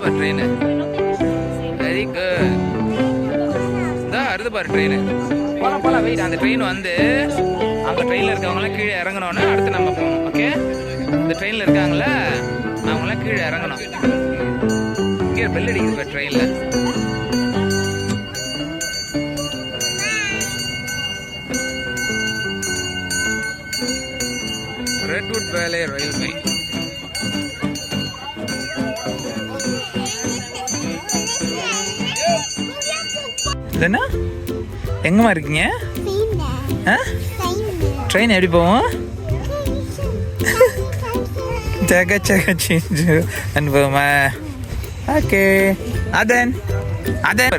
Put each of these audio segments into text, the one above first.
பாரு train. Very good. இதான் வருது பாரு ட்ரெயின். போலாம் போலாம் வெயிட். அந்த ட்ரெயின் வந்து அந்த ட்ரெயினில் இருக்கவங்களாம் கீழே இறங்கணும்னா அடுத்து நம்ம போகணும். ஓகே, இந்த ட்ரெயினில் இருக்காங்களா அவங்களாம் கீழே இறங்கணும். இங்கே பெல் அடிக்குது பாரு ட்ரெயினில். Redwood Valley Railway. என்ன எங்கம்மா இருக்கீங்க? ட்ரெயின் எப்படி போவோம்? ஜக ஜக சேஞ்ச் அனுபவமா? ஓகே அதன் அதன்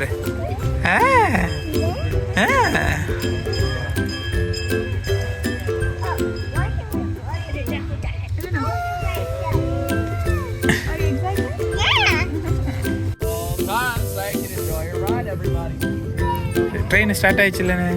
ட்ரெயின் ஸ்டார்ட் ஆயிடுச்சு இல்லைன்னு.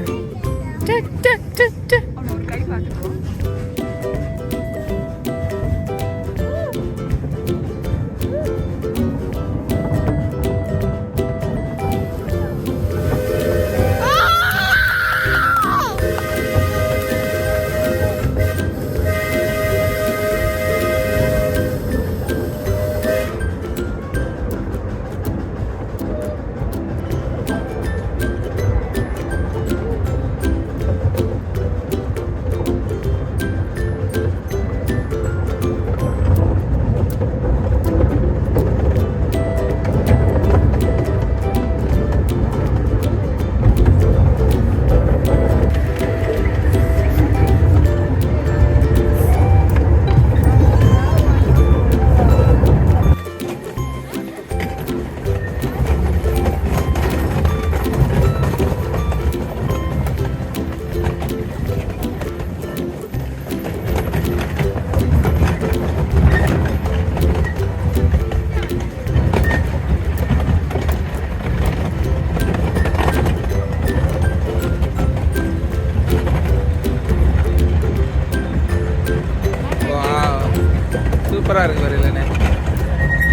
சூப்பராக இருக்கு பாரு இல்லைண்ணே.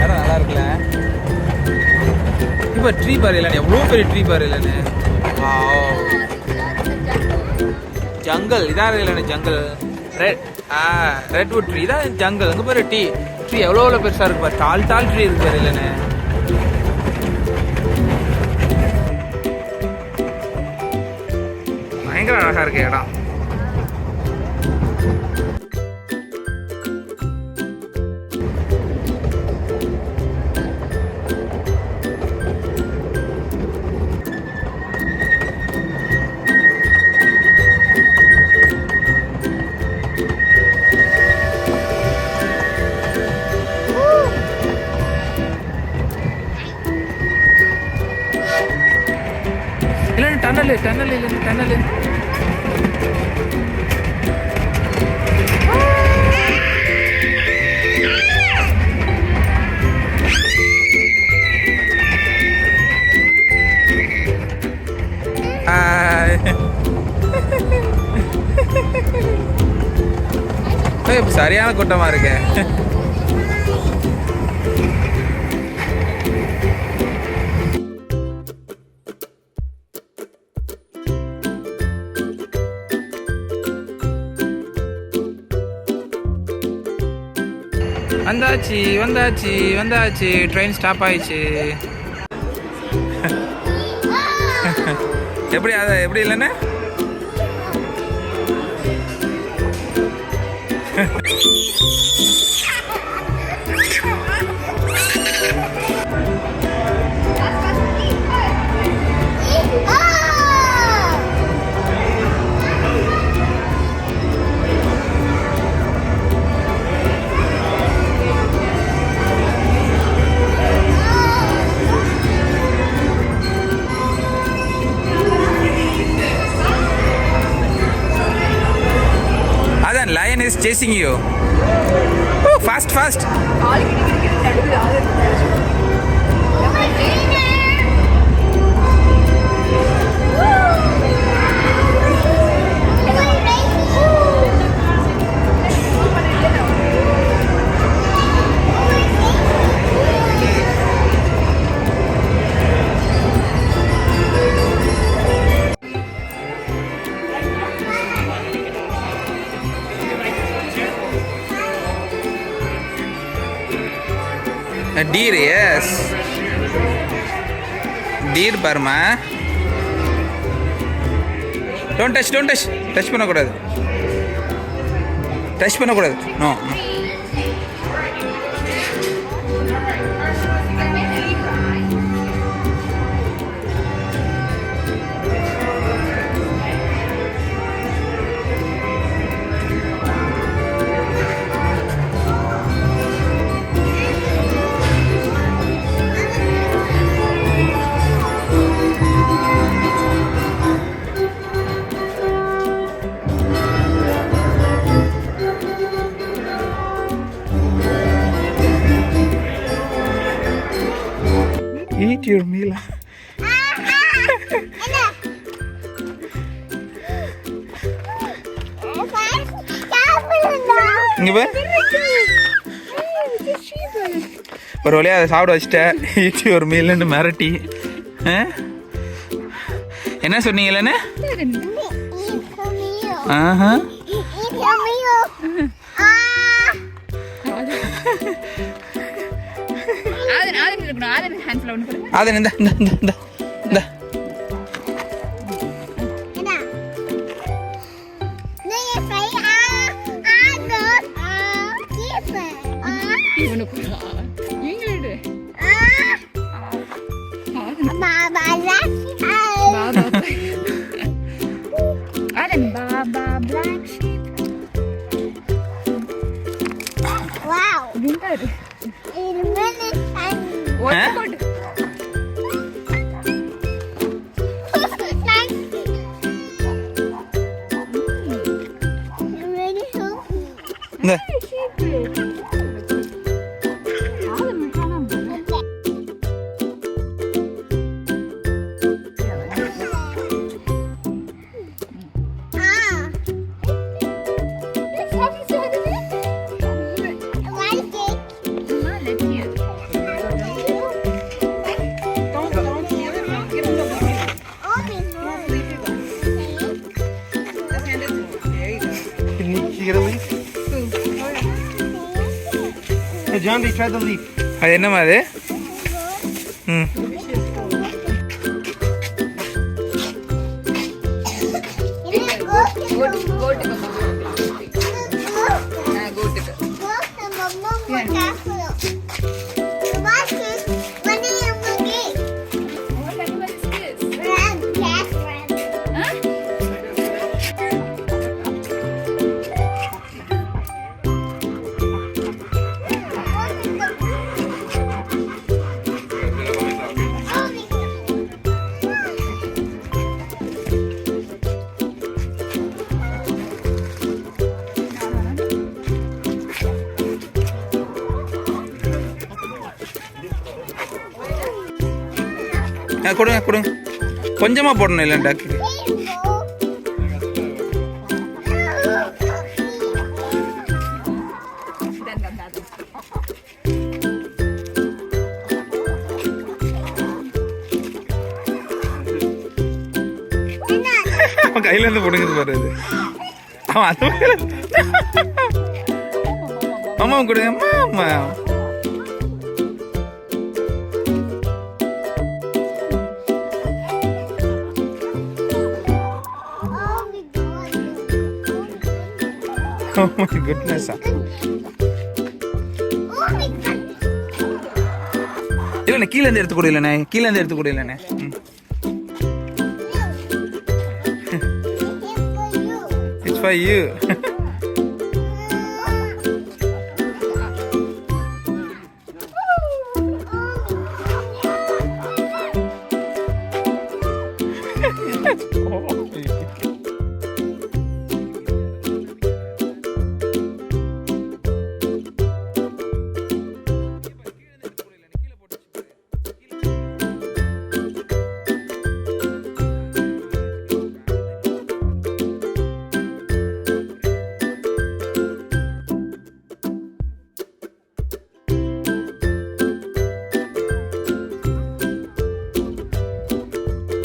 இடம் நல்லா இருக்குல்ல. இப்போ ட்ரீ பாரு இல்லைண்ணே, எவ்வளோ பெரிய ட்ரீ பாரு இல்லைண்ணே. ஜங்கல் இதான் இல்லைண்ணே, ஜங்கல். ரெட்வுட் ட்ரீ தான் ஜங்கல். அங்கே பாரு ட்ரீ எவ்வளோ பெருசாக இருக்கு பாரு. டால் ட்ரீ இருக்கு பாரு இல்லைண்ணே. பயங்கர அழகாக இருக்கு இடம். டன்னல் சரியான கூட்டமா இருக்கு. வந்தாச்சு ட்ரெயின் ஸ்டாப் ஆயிடுச்சு. எப்படி இல்லைன்னு lion is chasing you. Oh, fast. Deer yes deer பாருமா. டோன்ட் டச் பண்ணக்கூடாது, நோ. Eat your meal. இங்க பாரு, ஒரு வழியா அதை சாப்பிட வச்சுட்டேன். ஈட் யுவர் மீல்னு மிரட்டி. என்ன சொன்னீங்களே? ஆஹா, ஆதன் இந்த John, they tried the leaf. அது என்னமா அது? கொடுங்க, கொஞ்சமா போடணும். இல்லை டாக்கு அவன் கையில இருந்து போடுங்க பாரு. அவன் அது அம்மா கொடுங்க, அம்மா. Oh my goodness. இல்லண்ணே, கீழே இருந்து எடுத்து கொடுக்கலண்ணே, கீழே இருந்து எடுத்து கொடுக்கலண்ணே. It's for you.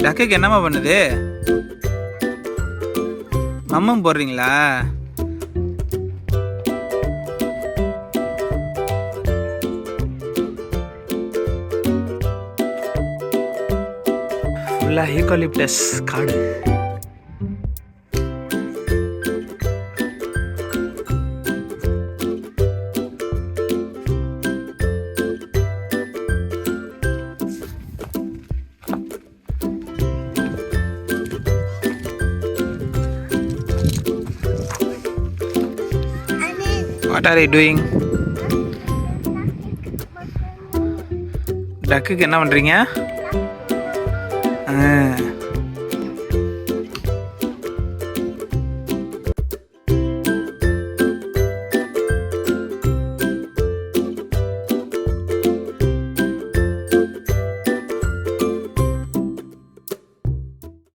டக்குக்கு என்னம்மா பண்ணுது? மம்மம் போடுறீங்களா? ஃபுல்லாக ஈக்கோலிப்டஸ் காடு. What are you doing? டக்குக்கு என்ன பண்ணுறீங்க?